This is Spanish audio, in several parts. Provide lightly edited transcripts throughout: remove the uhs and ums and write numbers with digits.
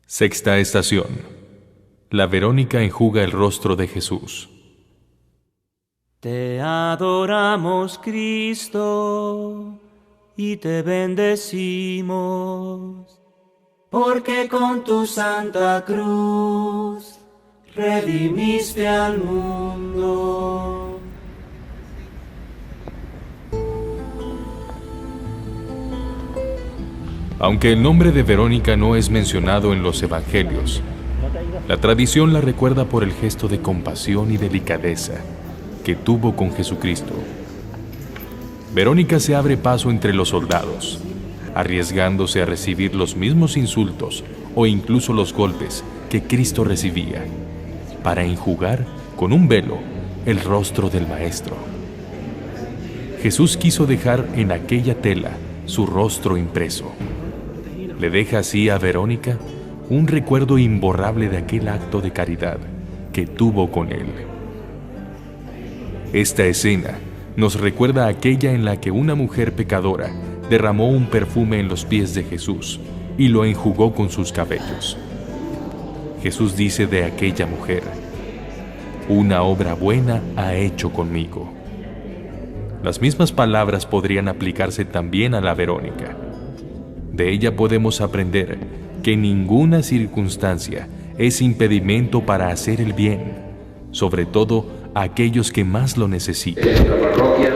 Sexta estación. La Verónica enjuga el rostro de Jesús. Te adoramos, Cristo, y te bendecimos, porque con tu santa cruz redimiste al mundo. Aunque el nombre de Verónica no es mencionado en los evangelios, la tradición la recuerda por el gesto de compasión y delicadeza que tuvo con Jesucristo. Verónica se abre paso entre los soldados, arriesgándose a recibir los mismos insultos o incluso los golpes que Cristo recibía, para enjugar con un velo el rostro del Maestro. Jesús quiso dejar en aquella tela su rostro impreso. Le deja así a Verónica un recuerdo imborrable de aquel acto de caridad que tuvo con él. Esta escena nos recuerda aquella en la que una mujer pecadora derramó un perfume en los pies de Jesús y lo enjugó con sus cabellos. Jesús dice de aquella mujer: una obra buena ha hecho conmigo. Las mismas palabras podrían aplicarse también a la Verónica. De ella podemos aprender que ninguna circunstancia es impedimento para hacer el bien, sobre todo a aquellos que más lo necesitan. En nuestra parroquia,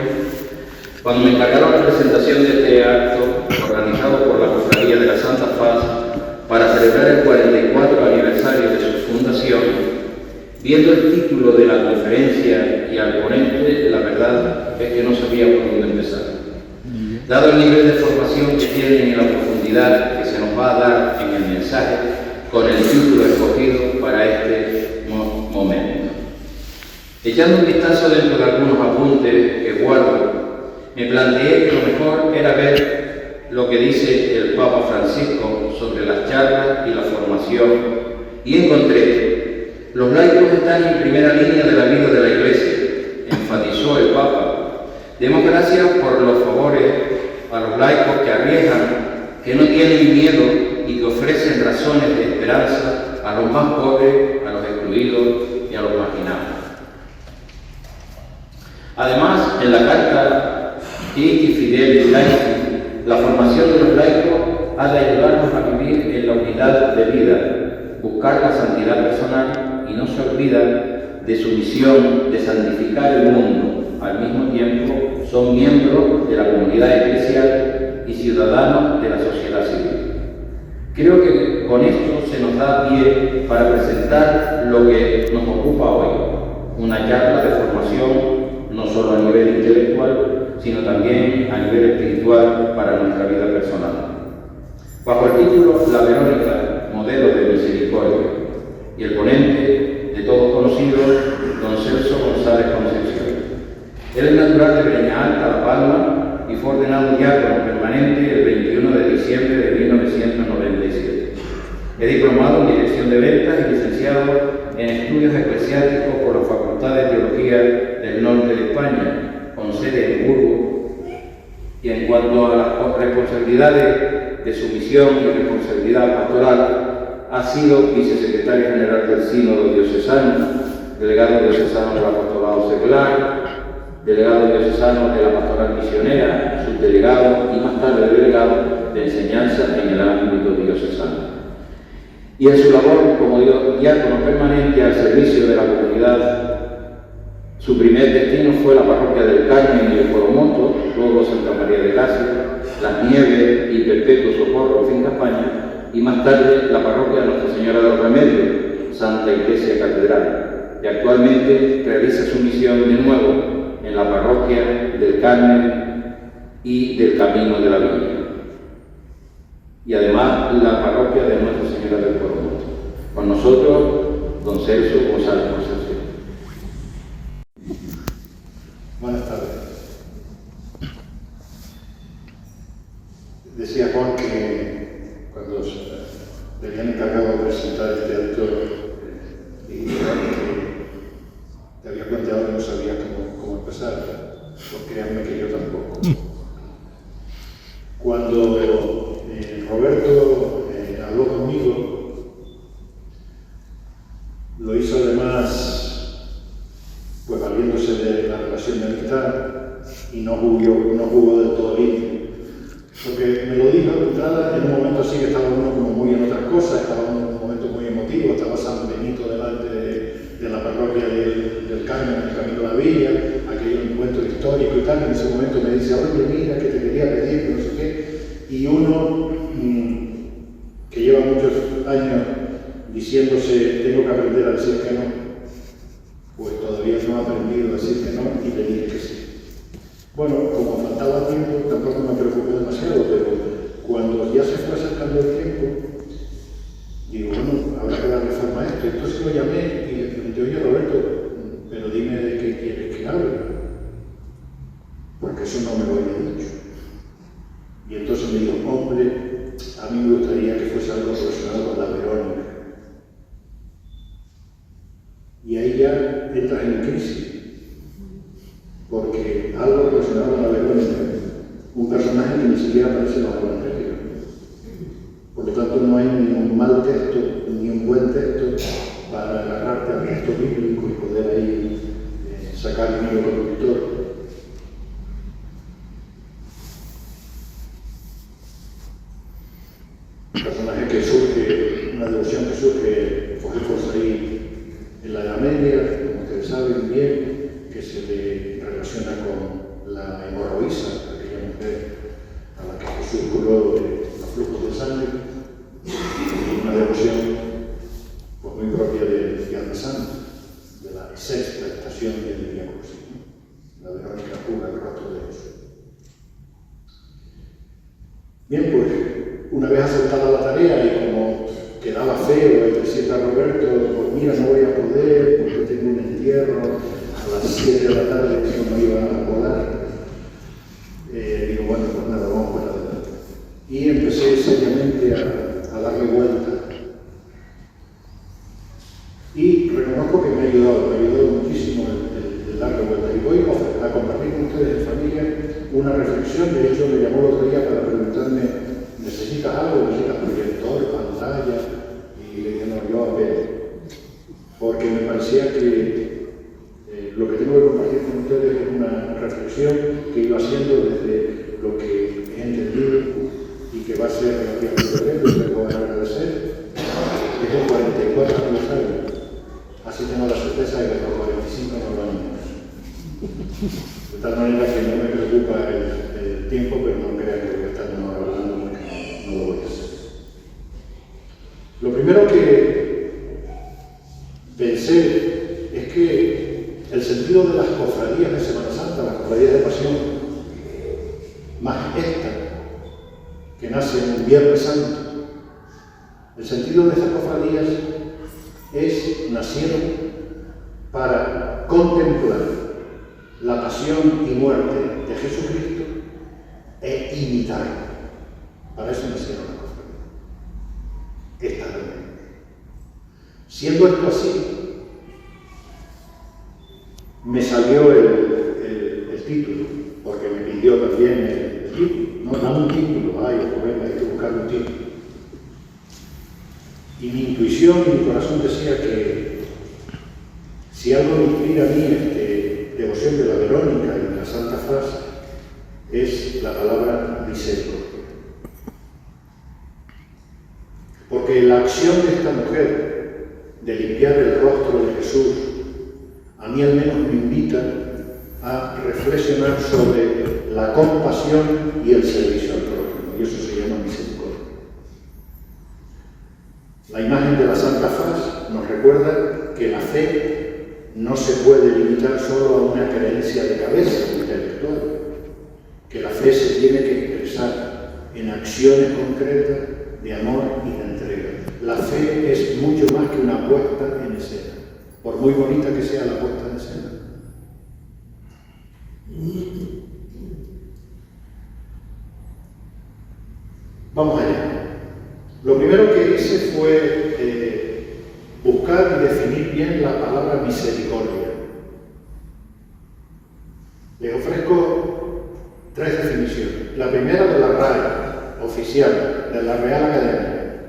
cuando me encargaron la presentación de este acto, organizado por la Cofradía de la Santa Faz, para celebrar el 44 aniversario de su fundación, viendo el título de la conferencia y al ponente, la verdad es que no sabía por dónde empezar. Dado el nivel de formación que tienen y la profundidad que se nos va a dar en el mensaje, con el título escogido para este momento. Echando un vistazo dentro de algunos apuntes que guardo, me planteé que lo mejor era ver lo que dice el Papa Francisco sobre las charlas y la formación, y encontré: los laicos están en primera línea de la vida de la Iglesia, enfatizó el Papa. Demos gracias por los favores a los laicos que arriesgan, que no tienen miedo y que ofrecen razones de esperanza a los más pobres, a los excluidos y a los marginados. Además, en la carta Iti Fidelis Laici, la formación de los laicos ha de ayudarnos a vivir en la unidad de vida, buscar la santidad personal y no se olvida de su misión de santificar el mundo. Al mismo tiempo, son miembros de la comunidad eclesial y ciudadanos de la sociedad civil. Creo que con esto se nos da pie para presentar lo que nos ocupa hoy, una charla de formación no solo a nivel intelectual, sino también a nivel espiritual para nuestra vida personal. Bajo el título La Verónica, modelo de misericordia, y el ponente de todos conocidos, don Celso González Concepción. Él es natural de Breña Alta, La Palma, y fue ordenado diácono permanente el 21 de diciembre de 1997. Es diplomado en Dirección de Ventas y licenciado en Estudios Eclesiásticos por la Facultad de Teología del Norte de España, con sede en Burgos. Y en cuanto a las responsabilidades de su misión y responsabilidad pastoral, ha sido vicesecretario general del Sínodo Diocesano, delegado diocesano del Apostolado Secular, delegado diocesano de la Pastoral Misionera, subdelegado y más tarde delegado de enseñanza en el ámbito diocesano. Y en su labor como diácono permanente al servicio de la comunidad, su primer destino fue la parroquia del Carmen y el Coromoto, luego Santa María de Gracia, Las Nieves y Perpetuo Socorro en Finca España, y más tarde la parroquia de Nuestra Señora de los Remedios, Santa Iglesia Catedral, y actualmente realiza su misión de nuevo en la parroquia del Carmen y del Camino de la Viña, y además la parroquia de Nuestra Señora del Coromoto. Con nosotros, don Celso González Concepción. Buenas tardes. Decía Juan que cuando le habían encargado de presentar este acto y te había planteado que no sabía cómo empezar, pues créanme que yo tampoco. Cuando Roberto habló conmigo no jugó del todo limpio. Porque me lo dijo de entrada en un momento así que estaba uno como muy en otras cosas, estaba en un momento muy emotivo, estaba San Benito delante de la parroquia del Carmen, en el Camino de la Villa, aquel encuentro histórico y tal, en ese momento me dice, oye, mira, que te quería pedir, no sé qué, y uno que lleva muchos años diciéndose, tengo que aprender a decir que no, pues todavía no ha aprendido a decir que no y le dije que sí. Bueno, como faltaba tiempo, tampoco me preocupé demasiado, pero cuando ya se fue acercando el tiempo, digo, bueno, habrá que darle forma a esto. Entonces lo llamé y le pregunté, oye Roberto, pero dime de qué quieres que hable, porque eso no me lo había dicho. Y entonces me dijo, hombre, a mí me gustaría que fuese algo relacionado con la Verónica. Y ahí ya entras en crisis. Porque algo relacionado con la Verónica, un personaje que ni siquiera aparece en los evangelios. Por lo tanto, no hay ni un mal texto, ni un buen texto para agarrarte al texto bíblico y poder ahí sacar un hilo conductor. Un personaje que surge, una devoción que surge, por ahí en la Edad Media, como ustedes saben bien, que se le relaciona con la hemorroísa, aquella mujer a la que Jesús curó de los flujos de sangre, y una devoción pues, muy propia de Viernes Santo, de la sexta estación del Vía Crucis, la Verónica cura el rostro de Jesús. Bien, pues una vez aceptada la tarea y como quedaba feo el decirle a Roberto, pues mira, no voy a poder porque tengo un entierro a las 7 de la tarde, que no iba a volar. Digo, bueno, pues nada, vamos para adelante. Y empecé seriamente a darle vuelta. Y reconozco que me ha ayudado muchísimo el darle vuelta. Y voy a compartir con ustedes en familia una reflexión. De hecho, me llamó el otro día para preguntarme, ¿necesitas algo? ¿Necesitas proyector, pantalla? Y le dije, no, yo a ver. Porque me parecía que lo que tengo que compartir con ustedes es una reflexión que iba haciendo desde lo que he entendido y que va a ser relativamente breve, les voy a agradecer. Es el 44 aniversario. Así tengo la certeza de que los 45 no lo han menos. De tal manera que no me preocupa el tiempo, pero no crean que voy a estar una hora hablando porque no lo voy a hacer. Lo primero que pensé es que el sentido de las cofradías de Semana Santa, las cofradías de Pasión, más esta, que nace en el Viernes Santo, el sentido de estas cofradías nacieron para contemplar la pasión y muerte de Jesucristo e imitar. Para eso nacieron las cofradías. Esta realmente. Siendo esto así, me salió el título, porque me pidió también el título. No, dame un título, ay, pues venga, hay que buscar un título. Y mi intuición y mi corazón decía que si algo me inspira a mí devoción de la Verónica y de la Santa Frase, es la palabra misericordia. Porque la acción de esta mujer de limpiar el rostro de Jesús, a mí al menos me invita a reflexionar sobre la compasión y el servicio al prójimo, y eso se llama misericordia. La imagen de la Santa Faz nos recuerda que la fe no se puede limitar solo a una creencia de cabeza intelectual, que la fe se tiene que expresar en acciones concretas de amor y de entrega. La fe es mucho más que una puesta en escena, por muy bonita que sea la puesta en escena. Vamos allá. Lo primero que hice fue buscar y definir bien la palabra misericordia. Les ofrezco 3 definiciones. La primera de la RAE, oficial, de la Real Academia,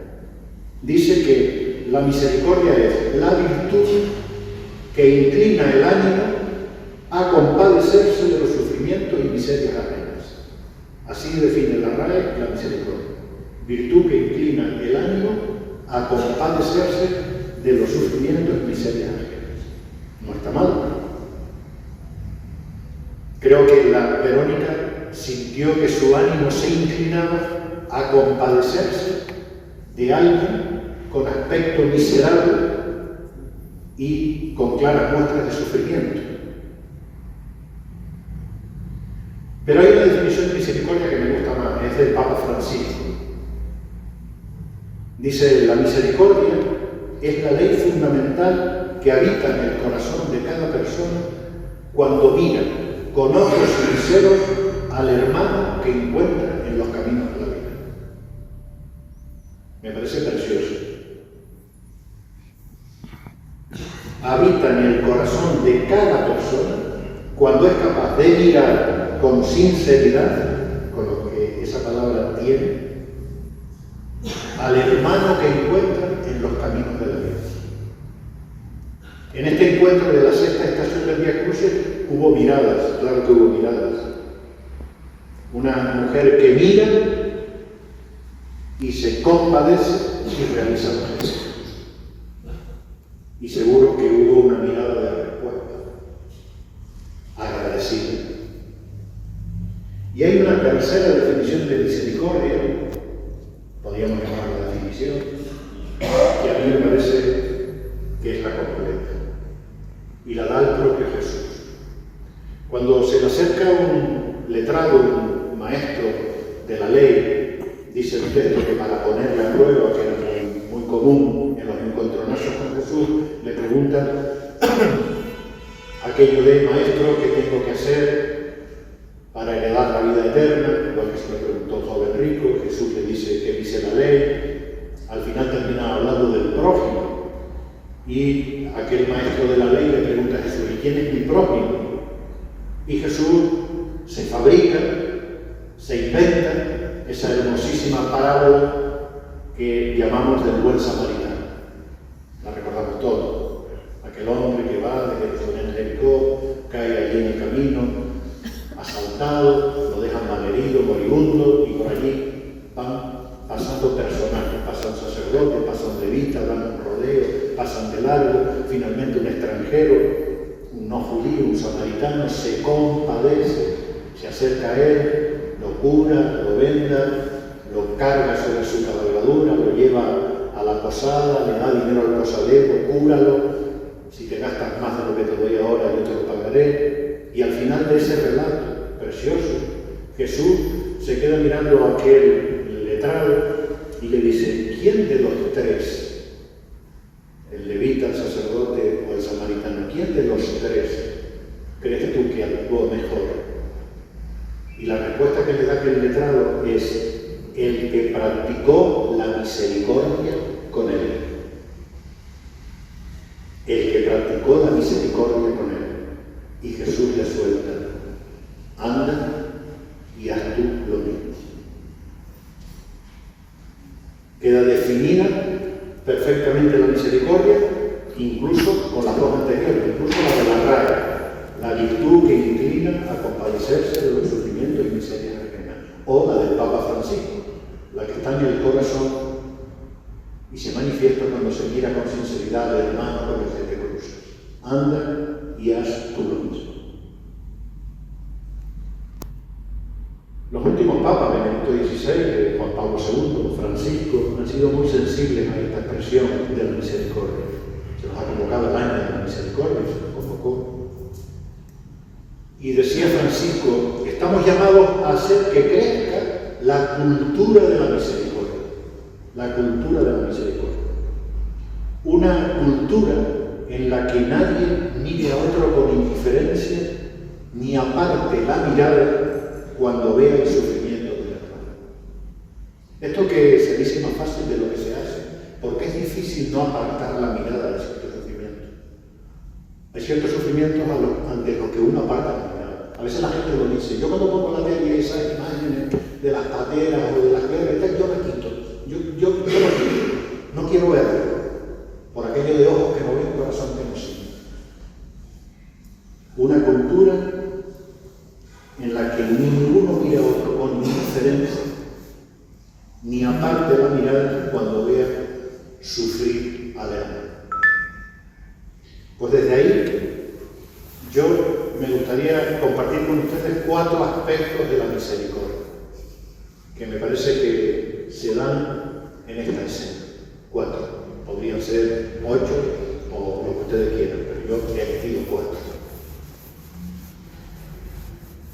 dice que la misericordia es la virtud que inclina el ánimo a compadecerse de los sufrimientos y misericordias miserias ajenas. Así define la RAE la misericordia: virtud que inclina el ánimo a compadecerse de los sufrimientos y miserias ajenas. No está mal. Creo que la Verónica sintió que su ánimo se inclinaba a compadecerse de alguien con aspecto miserable y con claras muestras de sufrimiento. Pero hay una definición de misericordia que me gusta más, es del Papa Francisco. Dice: la misericordia es la ley fundamental que habita en el corazón de cada persona cuando mira con ojos sinceros al hermano que encuentra en los caminos de la vida. Me parece precioso. Habita en el corazón de cada persona cuando es capaz de mirar con sinceridad, con lo que esa palabra tiene, al hermano que encuentra en los caminos de la vida. En este encuentro de la sexta estación del Vía Crucis hubo miradas, claro que hubo miradas. Una mujer que mira y se compadece y realiza un gesto. Y seguro que hubo una mirada de respuesta, agradecida. Y hay una tercera definición de misericordia, podríamos llamarla definición, que a mí me parece que es la completa. Y la da el propio Jesús. Cuando se le acerca un letrado, un maestro de la ley, dice el texto que para ponerle a prueba, que era muy común en los encontronazos con Jesús, le preguntan aquello de: maestro, ¿qué tengo que hacer para heredar la vida eterna? Igual que se le preguntó el joven rico. Jesús le dice: ¿qué dice la ley? Al final termina hablando del prójimo. Y aquel maestro de la ley le pregunta a Jesús: ¿y quién es mi prójimo? Y Jesús se fabrica, se inventa esa hermosísima parábola que llamamos del buen samaritano. La recordamos todos. Aquel hombre que va desde Jericó, cae allí en el camino, asaltado, lo dejan malherido, moribundo, y por allí van pasando personajes. Pasa un sacerdote, pasa un levita, dan un rodeo, pasan de largo, finalmente un extranjero, un no judío, un samaritano, se compadece, se acerca a él, lo cura, lo venda, lo carga sobre su cabalgadura, lo lleva a la posada, le da dinero al posadero, cúralo, si te gastas más de lo que te doy ahora yo te lo pagaré. Y al final de ese relato precioso, Jesús se queda mirando a aquel letrado y le dice: ¿quién de los tres, el levita, el sacerdote o el samaritano, quién de los tres crees tú que actuó mejor? Y la respuesta que le da aquel letrado es: el que practicó la misericordia con él. El que practicó la misericordia con él. Y Jesús le suelta: anda y haz tú lo mismo. Queda definida perfectamente la misericordia, incluso con las dos anteriores, incluso la de la RAE, la virtud que inclina a compadecerse de los sufrimientos y miserias ajenas, o la del Papa Francisco, la que está en el corazón y se manifiesta cuando se mira con sinceridad al hermano con el que te cruzas. Anda y haz tú lo mismo. Los últimos papas, Benedicto XVI, Juan Pablo II, Francisco, han sido muy sensibles a esta expresión de la misericordia. Se nos ha convocado el año de la misericordia, se nos convocó. Y decía Francisco: estamos llamados a hacer que crezca la cultura de la misericordia. La cultura de la misericordia. Una cultura en la que nadie mire a otro con indiferencia ni aparte la mirada cuando vea el sufrimiento del hermano. Esto que se dice más fácil de lo que se hace, porque es difícil no apartar la mirada de ciertos sufrimientos. Hay ciertos sufrimientos ante los que uno aparta la mirada. A veces la gente lo dice: yo cuando pongo la tele esas imágenes de las pateras o de las guerras, yo me quito. Yo me quito. No quiero verlo. Por aquello de ojos que no ven, corazón que no siente. Una cultura en la que el mirar cuando vea sufrir al hermano. Pues desde ahí yo me gustaría compartir con ustedes 4 aspectos de la misericordia que me parece que se dan en esta escena. 4, podrían ser 8 o lo que ustedes quieran, pero yo he elegido 4.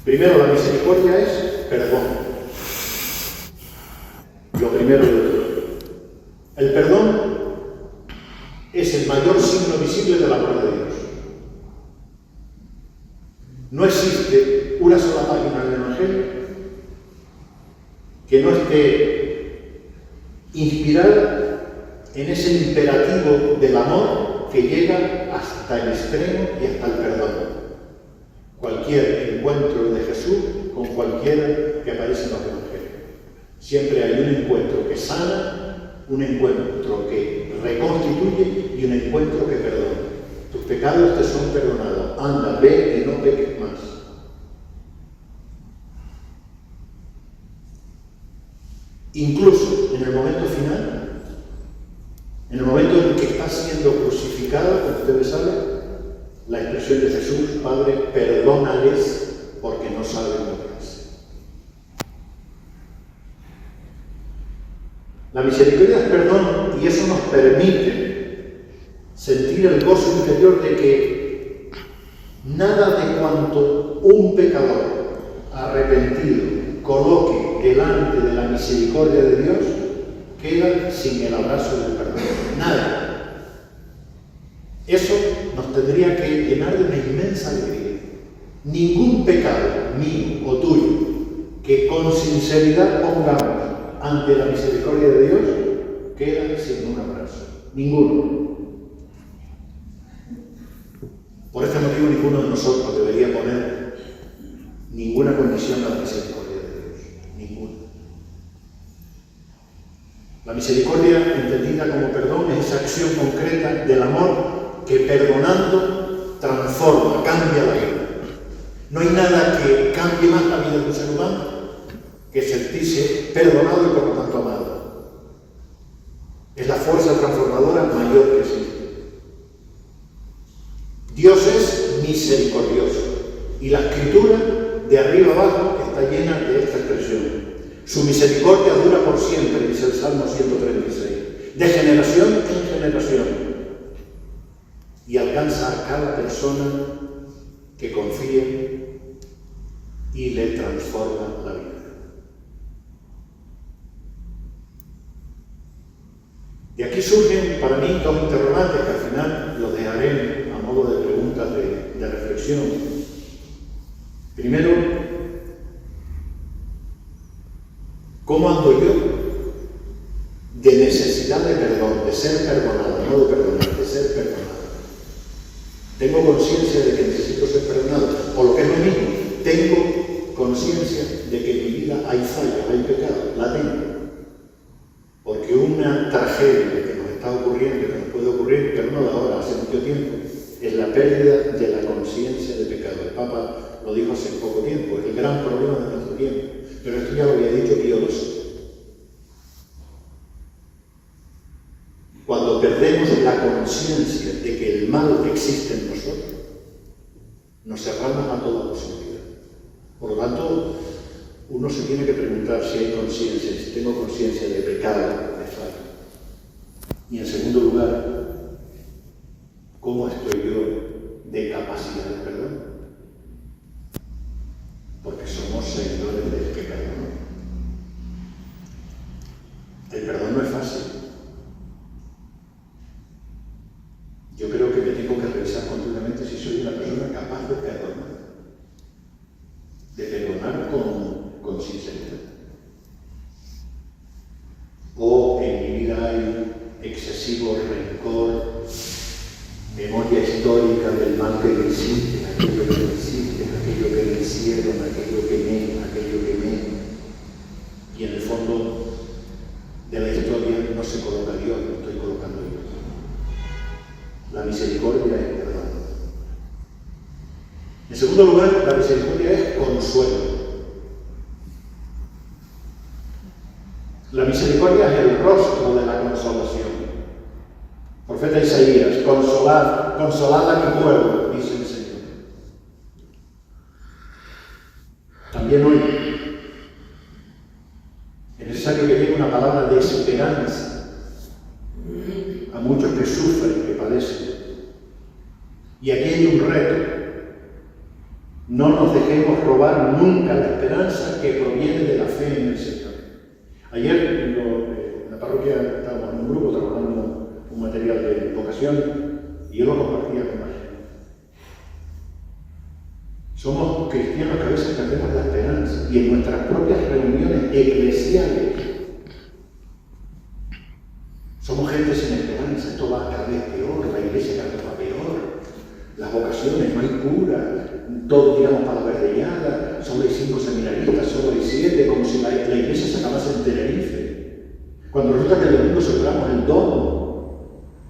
Primero, la misericordia es perdón. Lo primero de todo. El perdón es el mayor signo visible del amor de Dios. No existe una sola página del Evangelio que no esté inspirada en ese imperativo del amor que llega hasta el extremo y hasta el perdón. Cualquier encuentro de Jesús con cualquiera que aparece en los Evangelios. Siempre hay un encuentro que sana, un encuentro que reconstituye y un encuentro que perdona. Tus pecados te son perdonados. Anda, ve y no peques más. Incluso en el momento final, en el momento en que está siendo crucificado, como ustedes saben, la expresión de Jesús, Padre, perdónales porque no saben lo que hacen. La misericordia es perdón y eso nos permite sentir el gozo interior de que nada de cuanto un pecador arrepentido coloque delante de la misericordia de Dios queda sin el abrazo del perdón. Nada. Eso nos tendría que llenar de una inmensa alegría. Ningún pecado mío o tuyo que con sinceridad pongamos ante la misericordia de Dios queda sin un abrazo. Ninguno. Por este motivo ninguno de nosotros debería poner ninguna condición a la misericordia de Dios. Ninguna. La misericordia, entendida como perdón, es esa acción concreta del amor que perdonando transforma, cambia la vida. No hay nada que cambie más la vida de un ser humano que sentirse perdonado y por lo tanto amado. Es la fuerza transformadora mayor que existe. Dios es misericordioso y la Escritura, de arriba abajo, está llena de esta expresión. Su misericordia dura por siempre, dice el Salmo 136, de generación en generación, y alcanza a cada persona que confía y le transforma la vida. De aquí surgen para mí 2 interrogantes que al final los dejaré a modo de preguntas de reflexión. Primero, ¿cómo ando yo de necesidad de perdón, de ser perdonado, no de perdonar, de ser perdonado? ¿Tengo conciencia de que necesito ser perdonado? O lo que es lo mismo, tengo conciencia de que en mi vida hay fallos, hay pecado, la tengo. Porque una tragedia que nos está ocurriendo, que nos puede ocurrir, pero no de ahora, hace mucho tiempo, es la pérdida de la conciencia de pecado. El Papa lo dijo hace poco tiempo, es el gran problema de nuestro tiempo. Pero esto ya lo había dicho Pío XII. Cuando perdemos la conciencia de que el mal existe en nosotros, nos cerramos a toda posibilidad. Por lo tanto, uno se tiene que preguntar si hay conciencia, si tengo conciencia de pecado, de fallo. Y en segundo lugar, ¿cómo estoy yo de capacidad de perdón? Porque somos seguidores del pecado, ¿no? El perdón no es fácil. Yo creo que me tengo que revisar continuamente si soy una persona capaz de perdonar. De perdonar con sinceridad. O en mi vida hay excesivo rencor, memoria histórica del mal que me hiciste, aquello que me hiciste, aquello que me hicieron, aquello que me. Y en el fondo de la historia no se coloca Dios, no estoy colocando yo. La misericordia es perdón. En segundo lugar, la misericordia es consuelo. La misericordia es el rostro rostro de la consolación. Profeta Isaías, consolad a mi pueblo, dice el Señor. También hoy es necesario que llegue una palabra de esperanza a muchos que sufren, que padecen. Y aquí hay un reto. No nos dejemos robar nunca la esperanza que proviene de la fe en el Señor. Ayer en la parroquia estábamos en un grupo trabajando un material de vocación y yo lo compartía con la gente. Somos cristianos que a veces perdemos la esperanza y en nuestras propias reuniones eclesiales somos gente sin esperanza. Esto va cada vez peor, la iglesia cada vez va peor, las vocaciones, no hay cura, todos tiramos para la verdellada, solo hay 5 seminaristas, solo hay 7, como si la iglesia se acabase en Tenerife. Cuando resulta que el domingo celebramos el domo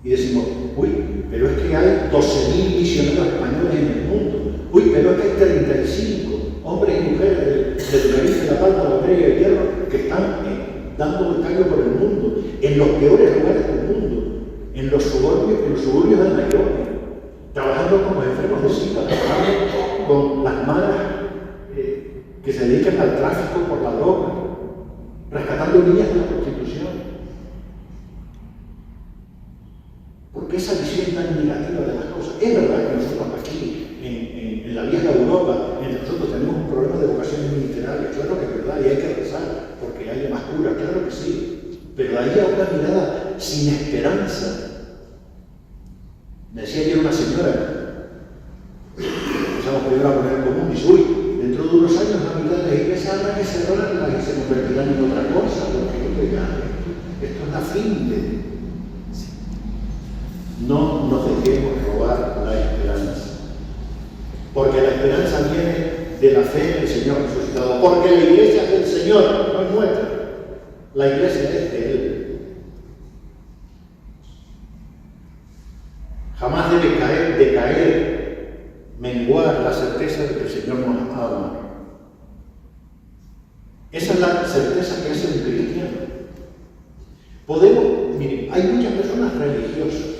y decimos, uy, pero es que hay 12.000 misioneros españoles en el mundo, uy, pero es que hay 35 hombres y mujeres de Tenerife, La Palma, La Brea y el Hierro que están dando el cambio por el mundo, en los peores lugares del mundo, en los suburbios de Nairobi, trabajando como enfermos de SIDA, trabajando con las maras que se dedican al tráfico por la droga, rescatando niñas de la prostitución. ¿Por qué esa visión tan negativa de las cosas? Es verdad que nosotros aquí, en la vieja Europa, nosotros tenemos un problema de vocaciones ministeriales, claro que es verdad, y hay que rezar, porque hay más cura, claro que sí, pero de ahí a una mirada sin esperanza. Me decía ayer una señora, empezamos primero a poner en común, dice, uy, dentro de unos años la mitad de las iglesias habrá que cerrarlas y se convertirán en otra cosa, porque esto es la fin de... No nos dejemos robar la esperanza, porque la esperanza viene de la fe en el Señor resucitado, porque la iglesia es del Señor, no es nuestra, la iglesia es de Él. Jamás debe decaer, menguar la certeza de que el Señor nos ama. Esa es la certeza que hace un cristiano. Miren, hay muchas personas religiosas,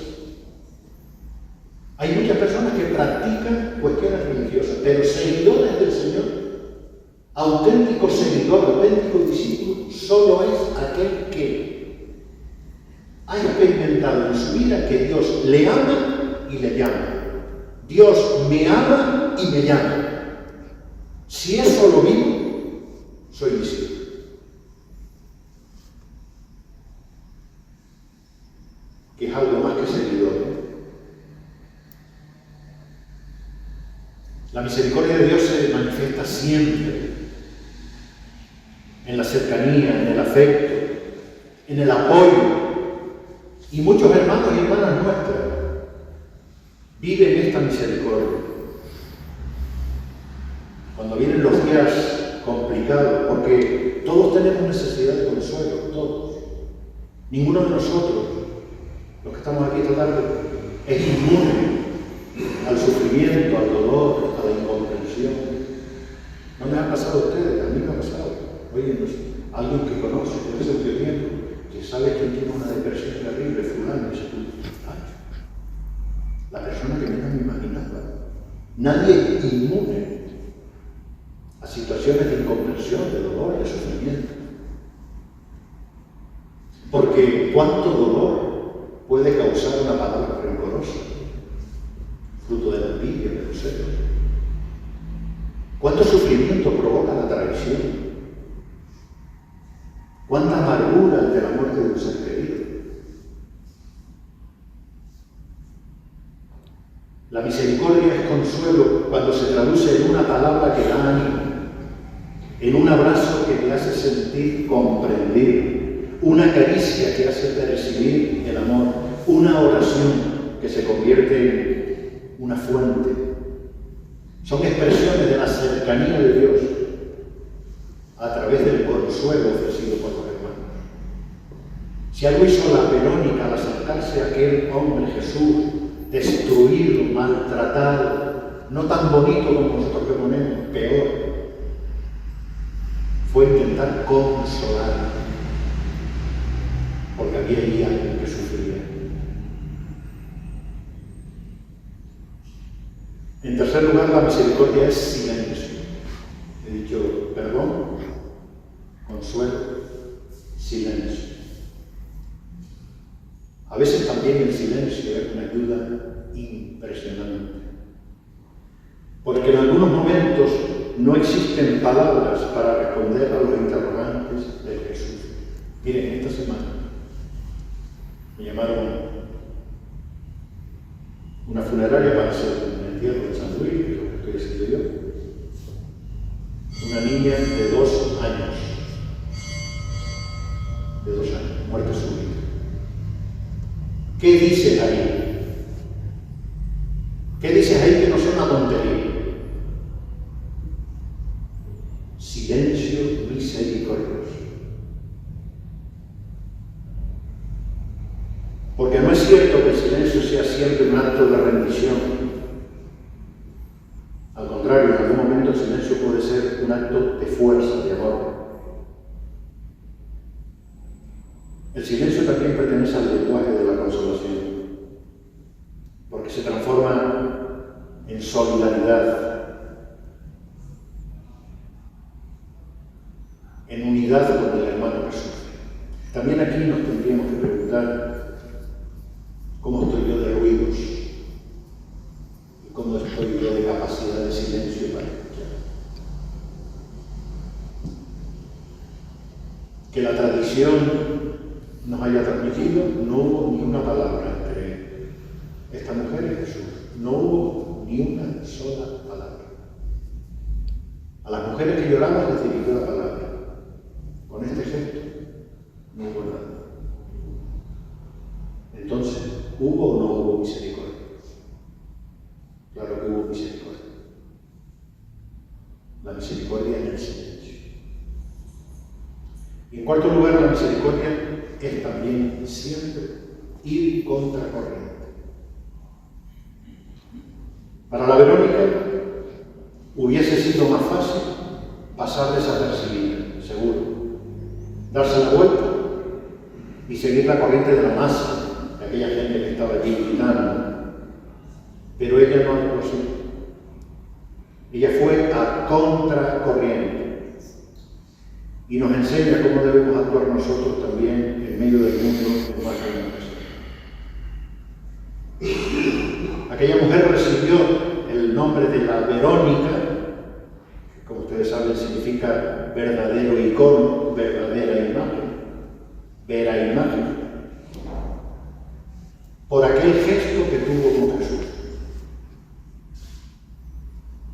hay muchas personas que practican cuestiones religiosas, pero seguidores del Señor, auténtico seguidor, auténtico discípulo, solo es aquel que ha experimentado en su vida que Dios le ama y le llama. Dios me ama y me llama. Si eso lo vivo, soy discípulo. Que es algo más que seguidor. La misericordia de Dios se manifiesta siempre en la cercanía, en el afecto, en el apoyo. Y muchos hermanos y hermanas nuestras viven esta misericordia. Cuando vienen los días complicados, porque todos tenemos necesidad de consuelo, todos. Ninguno de nosotros, los que estamos aquí esta tarde, es inmune al sufrimiento, al dolor, a la incomprensión. ¿No les ha pasado a ustedes? A mí me ha pasado. Oye, alguien que conoce, que hace mucho tiempo, que sabe que tiene una depresión terrible, fulano, y dice tú, la persona que menos me imaginaba. Nadie es inmune a situaciones de incomprensión, de dolor, de sufrimiento. Porque cuánto dolor puede causar una palabra rencorosa, fruto de la envidia, de los celos. Cuánto sufrimiento provoca la traición. Cuánta amargura ante la muerte de un ser querido. La misericordia es consuelo cuando se traduce en una palabra que da ánimo, en un abrazo que te hace sentir comprendido, una caricia que hace percibir el amor, una oración que se convierte en una fuente. Son expresiones de la cercanía de Dios a través del consuelo ofrecido por los hermanos. Si algo hizo la Verónica al acercarse a aquel hombre Jesús, destruido, maltratado, no tan bonito como nosotros que ponemos, peor, fue intentar consolar. porque había allí alguien que sufría. En tercer lugar, la misericordia es silencio. He dicho perdón, consuelo, silencio. A veces también el silencio es una ayuda impresionante, porque en algunos momentos no existen palabras para responder a los interrogantes de Jesús. Miren, esta semana me llamaron una funeraria para hacer un entierro en San Luis, que es lo que estoy haciendo yo. Una niña de 2 años, muerte súbita. ¿Qué dices ahí? ¿Qué dices ahí que no sea una tontería? Silencio misericordioso. Porque no es cierto que el silencio sea siempre un acto de rendición. Al contrario, en algún momento el silencio puede ser un acto de fuerza, de amor. El silencio también pertenece al lenguaje de la consolación, porque se transforma en solidaridad, en unidad con el hermano que sufre. También aquí nos tendríamos que preguntar cómo estoy yo de ruidos y cómo estoy yo de capacidad de silencio para escuchar. Que la tradición nos haya transmitido, no hubo ni una palabra entre esta mujer y Jesús. No hubo ni una sola palabra. A las mujeres que lloraban les dirigió la palabra. Con este gesto no hubo nada. Entonces, ¿hubo o no hubo misericordia? Claro que hubo misericordia. La misericordia en el silencio. Y en cuarto lugar, la misericordia es también siempre ir contra corriente. Para la Verónica hubiese sido más fácil pasar desapercibida, seguro, darse la vuelta y seguir la corriente de la masa, de aquella gente que estaba allí gritando. Pero ella no actuó así. Ella fue a contracorriente. Y nos enseña cómo debemos actuar nosotros también en medio del mundo en más de una ocasión. Aquella mujer recibió el nombre de la Verónica, que como ustedes saben significa verdadero icono, verdadera imagen, vera imagen, por aquel gesto que tuvo con Jesús.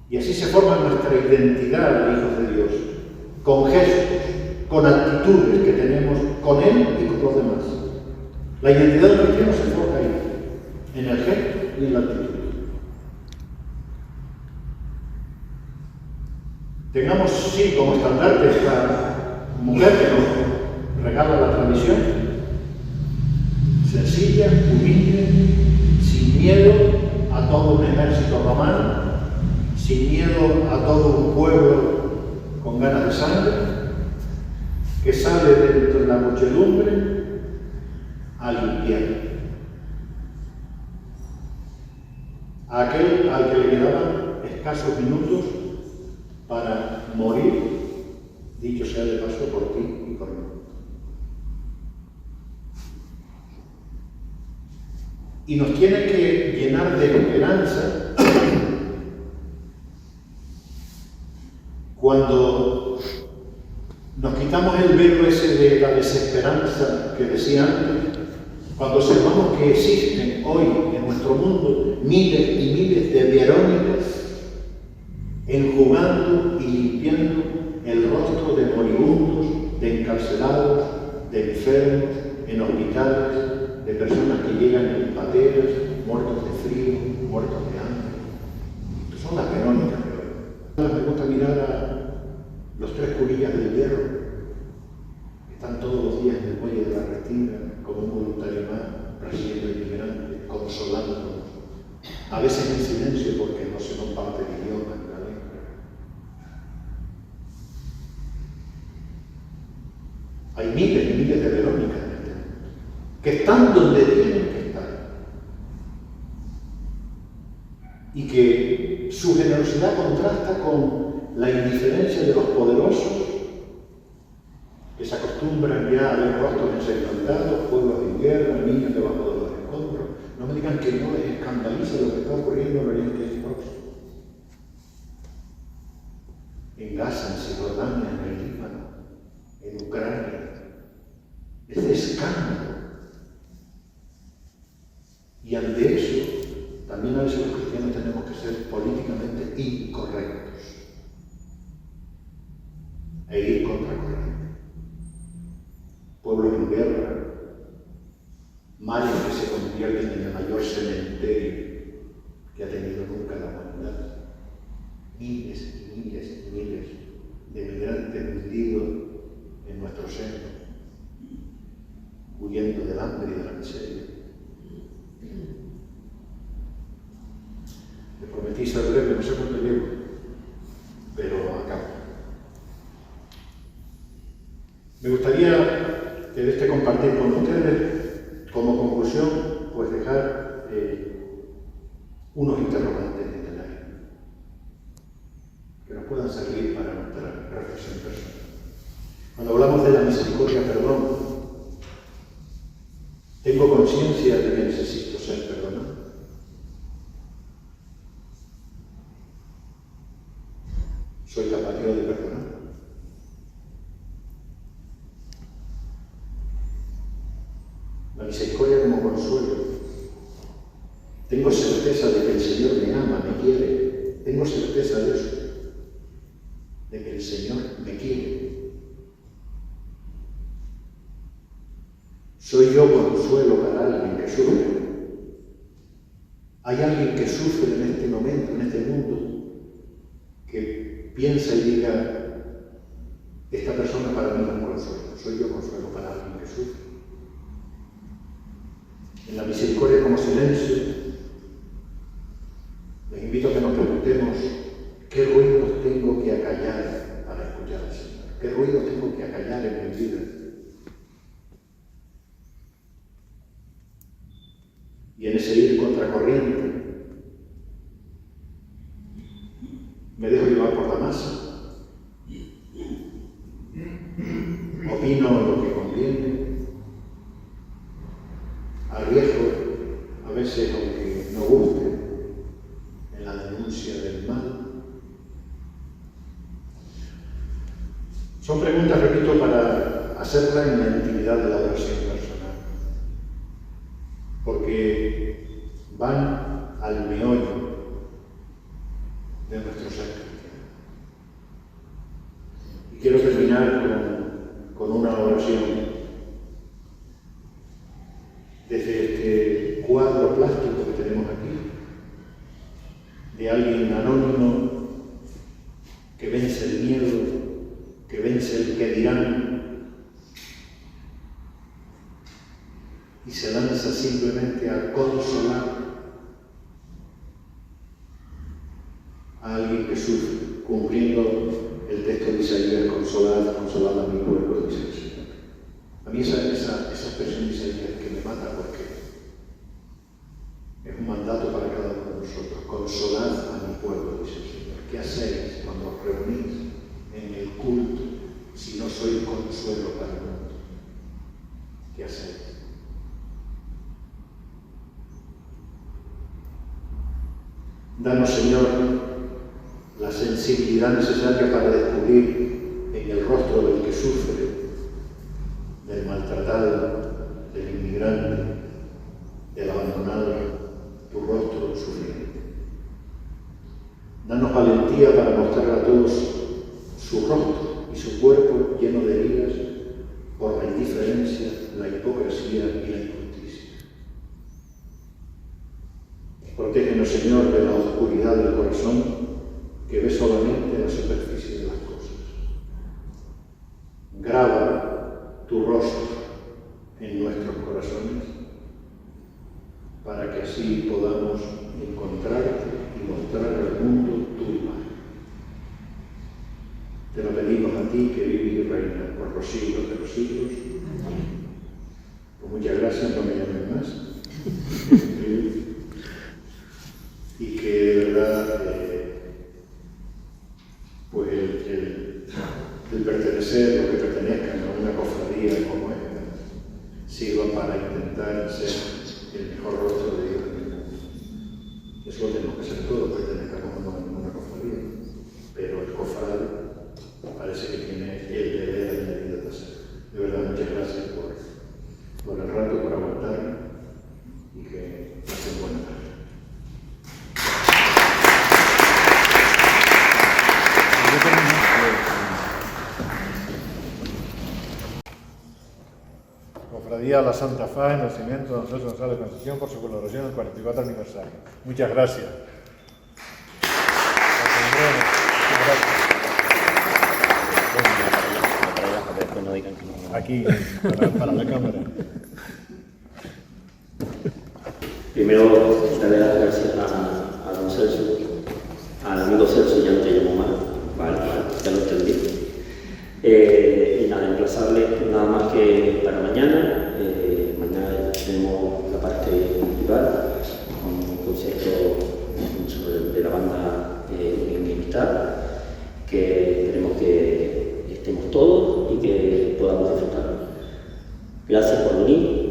Y así se forma nuestra identidad de hijos de Dios, con gestos, con actitudes que tenemos con Él y con los demás. La identidad del cristiano se forja ahí, en el gesto y en la actitud. Tengamos, sí, como estandarte esta mujer que nos regala la tradición, sencilla, humilde, sin miedo a todo un ejército romano, sin miedo a todo un pueblo con ganas de sangre, que sale dentro de la muchedumbre a limpiar. A aquel al que le quedaban escasos minutos para morir, dicho sea de paso, por ti y por mí. Y nos tiene que llenar de esperanza cuando nos quitamos el velo ese de la desesperanza que decía antes, cuando observamos que existen hoy en nuestro mundo miles y miles de Verónicas enjugando y limpiando el rostro de moribundos, de encarcelados, de enfermos, en hospitales, de personas que llegan en pateras, muertos de frío, muertos de hambre. Estas son las Verónicas de hoy. Me gusta mirar a los 3 curillas del hierro, que están todos los días en el muelle de la Restinga, como un voluntario más, recibiendo inmigrantes, consolándonos, a veces en silencio porque no se comparte el idioma ni la lengua. Hay miles y miles de Verónicas en este mundo. que están donde tienen que estar y que su generosidad contrasta con la indiferencia de los poderosos que se acostumbran ya a ver rostros ensangrentados, pueblos en guerra, niños debajo de los escombros. No me digan que no les escandaliza lo que está ocurriendo en el Oriente Próximo, en Gaza, en Cisjordania, en el Líbano, en Ucrania. Es de escándalo. Y ante eso, también a veces los cristianos tenemos que ser políticamente incorrectos e ir contra corriente. Pueblos en guerra, mares que se convierten en el mayor cementerio que ha tenido nunca la humanidad. Miles y miles y miles de migrantes hundidos en nuestro seno, huyendo del hambre y de la miseria. Les prometí ser breve, no sé cuánto llevo, pero acabo. Me gustaría que de este compartir con ustedes, como conclusión, pues dejar unos interrogantes en el aire que nos puedan servir para nuestra reflexión personal. Cuando hablamos de la misericordia, perdón, ¿tengo conciencia de que necesito ser perdonado? ¿Soy capaz yo de perdonar? La misericordia como consuelo. Tengo certeza de que el Señor me ama, me quiere. Tengo certeza de eso, de que el Señor me quiere. ¿Soy yo consuelo para alguien que sufre? ¿Hay alguien que sufre en este momento, en este mundo, que piensa y diga, esta persona para mí no es consuelo? ¿Soy yo consuelo para alguien que sufre? En la misericordia como silencio, les invito a que nos preguntemos qué ruidos tengo que acallar para escuchar al Señor, qué ruidos tengo que acallar en mi vida. Y en ese ir contracorriente, me dejo llevar por la masa, opino lo que conviene, arriesgo, a veces aunque no guste, en la denuncia del mal. Son preguntas, repito, para hacerla en la intimidad de la oración personal, porque van al meollo de nuestro ser cristiano. Y quiero terminar con una oración desde este cuadro plástico que tenemos aquí, de alguien anónimo que vence el miedo, que vence el que dirán, y se lanza simplemente a consolar a alguien que sufre, cumpliendo el texto de Isaías, consolad, consolad a mi pueblo, dice el Señor. A mí esa expresión de Isaías que me mata, porque es un mandato para cada uno de nosotros. Consolad a mi pueblo, dice el Señor. ¿Qué hacéis cuando os reunís en el culto si no sois consuelo para el mundo? ¿Qué hacéis? Danos, Señor, la sensibilidad necesaria para descubrir en el rostro del que sufre, del maltratado, del inmigrante, del abandonado, tu rostro sufriente. Danos valentía para mostrar a todos su rostro y su cuerpo lleno de heridas por la indiferencia, la hipocresía y la injusticia. Protégenos, Señor, de la oscuridad del corazón que ve solamente la superficie de las cosas. Graba tu rostro en nuestros corazones para que así podamos encontrarte y mostrar al mundo tu imagen. Te lo pedimos a ti, que vives y reinas por los siglos de los siglos. muchas gracias, no me llamen más. Y que de verdad, pues el pertenecer, lo que pertenezcan a una cofradía como esta, sirva para intentar ser el mejor rostro de Dios en el mundo. Eso lo tenemos que ser todos, pertenezcamos a una cofradía. Pero el cofrade parece que tiene el deber añadido de hacer. De verdad, muchas gracias por el rato, por aguantarme y que pasen buena tarde. Cofradía La Santa Fe, nacimiento de Don Celso González Concepción, por su colaboración en el 44 aniversario. Muchas gracias. Aquí, para la cámara. Primero, darle las gracias a don Celso, al amigo Celso, ya no te llamo más, vale, ya lo entendí. Y nada, emplazarle nada más que para mañana. Mañana tenemos la parte cultural, con un concierto de la banda invitada, que esperemos que estemos todos y que podamos disfrutar. Gracias por venir.